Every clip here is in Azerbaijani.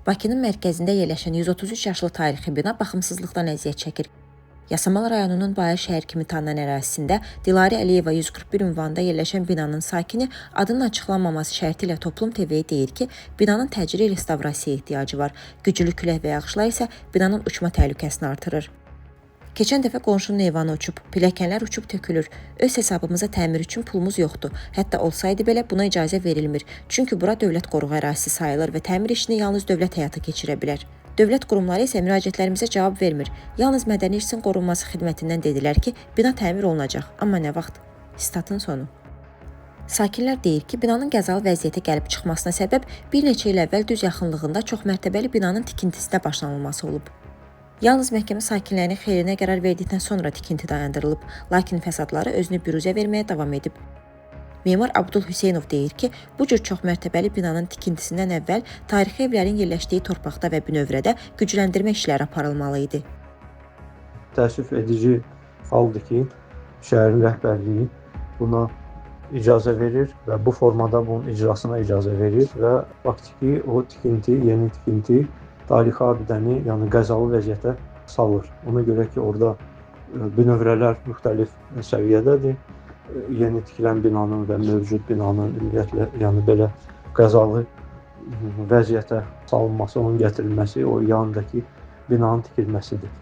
Bakının mərkəzində yerləşən 133 yaşlı tarixi bina baxımsızlıqdan əziyyət çəkir. Yasamal rayonunun Bayır şəhər kimi tanınan ərazisində Dilarə Əliyeva 141 ünvanında yerləşən binanın sakini adının açıqlanmaması şərti ilə Toplum TV-yə deyir ki, binanın təcili restavrasiyaya ehtiyacı var. Güclü külək və yağışlar isə binanın uçma təhlükəsini artırır. Keçən dəfə qonşunun eyvanı uçub, pilləkənlər uçub tökülür. Öz hesabımıza təmir üçün pulumuz yoxdur. Hətta olsaydı belə buna icazə verilmir. Çünki bura dövlət qoruğu ərazisi sayılır və təmir işini yalnız dövlət həyata keçirə bilər. Dövlət qurumları isə müraciətlərimizə cavab vermir. Yalnız Mədəni İrsin Qorunması xidmətindən dedilər ki, bina təmir olunacaq. Amma nə vaxt? Statın sonu. Sakinlər deyir ki, binanın qəzalı vəziyyətə gəlib çıxmasına səbəb bir neçə il əvvəl düz yaxınlığında çoxmərtəbəli binanın tikintisinə başlanılması olub. Yalnız məhkəmə sakinlərin xeyrinə qərar verdikdən sonra tikinti dayandırılıb, lakin fəsadları özünü büruzə verməyə davam edib. Memar Abdul Hüseynov deyir ki, bu cür çoxmərtəbəli binanın tikintisindən əvvəl tarixi evlərin yerləşdiyi torpaqda və bünövrədə gücləndirmə işləri aparılmalı idi. Təəssüf edici haldır ki, şəhərin rəhbərliyi buna icazə verir və bu formada bunun icrasına icazə verir və faktiki o tikinti, yeni tikinti tarixi abidəni, yəni qəzalı vəziyyətə salır. Ona görə ki, orada bünövrələr müxtəlif səviyyədədir. Yeni tikilən binanın və mövcud binanın ümumiyyətlə, yəni belə qəzalı vəziyyətə salınması, onun gətirilməsi, o yanındakı binanın tikilməsidir.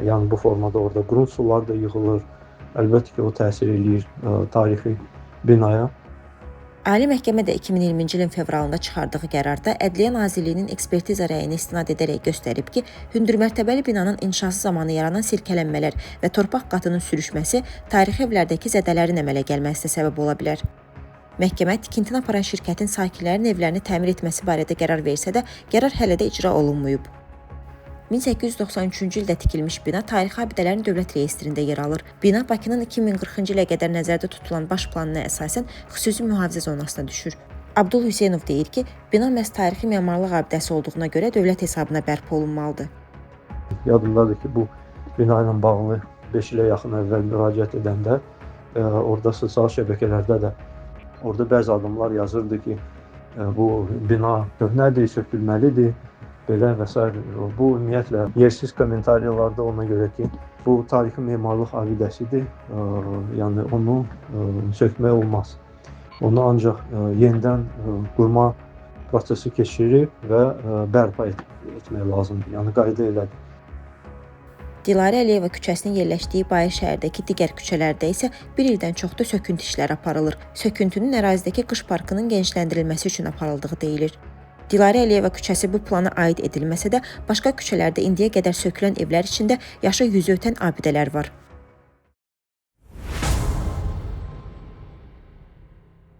Yəni bu formada orada qrunt sular da yığılır. Əlbəttə ki, o təsir eləyir tarixi binaya. Ali Məhkəmə də 2020-ci ilin fevralında çıxardığı qərarda Ədliyyə Nazirliyinin ekspertiza rəyini istinad edərək göstərib ki, hündürmərtəbəli binanın inşası zamanı yaranan silkələnmələr və torpaq qatının sürüşməsi tarixi evlərdəki zədələrin əmələ gəlməsinə səbəb ola bilər. Məhkəmə tikintini aparan şirkətin sakinlərin evlərini təmir etməsi barədə qərar versə də, qərar hələ də icra olunmayıb. 1893-cü ildə tikilmiş bina tarixi abidələrin dövlət reyestrində yer alır. Bina Bakının 2040-cı ilə qədər nəzərdə tutulan baş planına əsasən xüsusi mühafizə zonasına düşür. Abdul Hüseynov deyir ki, bina məhz tarixi memarlıq abidəsi olduğuna görə dövlət hesabına bərpa olunmalıdır. Yadımdadır ki, bu bina ilə bağlı 5 ilə yaxın əvvəl müraciət edəndə orada sosial şəbəkələrdə də orada bəzi adamlar yazırdı ki, bu bina köhnədir, sökülməlidir. Belə və s. Bu ümumiyyətlə yersiz kommentariyalarda ona görə ki, bu tarixi memarlıq abidəsidir, yəni onu sökmək olmaz. Onu ancaq yenidən qurma prosesi keçirir və bərpa etmək lazımdır, yəni qayda elədir. Dilarə Əliyeva küçəsinin yerləşdiyi Bayır şəhərdəki digər küçələrdə isə bir ildən çoxdur söküntü işləri aparılır. Söküntünün ərazidəki qış parkının genişləndirilməsi üçün aparıldığı deyilir. Dilarə Əliyeva küçəsi bu plana aid edilməsə də, başqa küçələrdə indiyə qədər sökülən evlər içində yaşı 100-ü ötən abidələr var.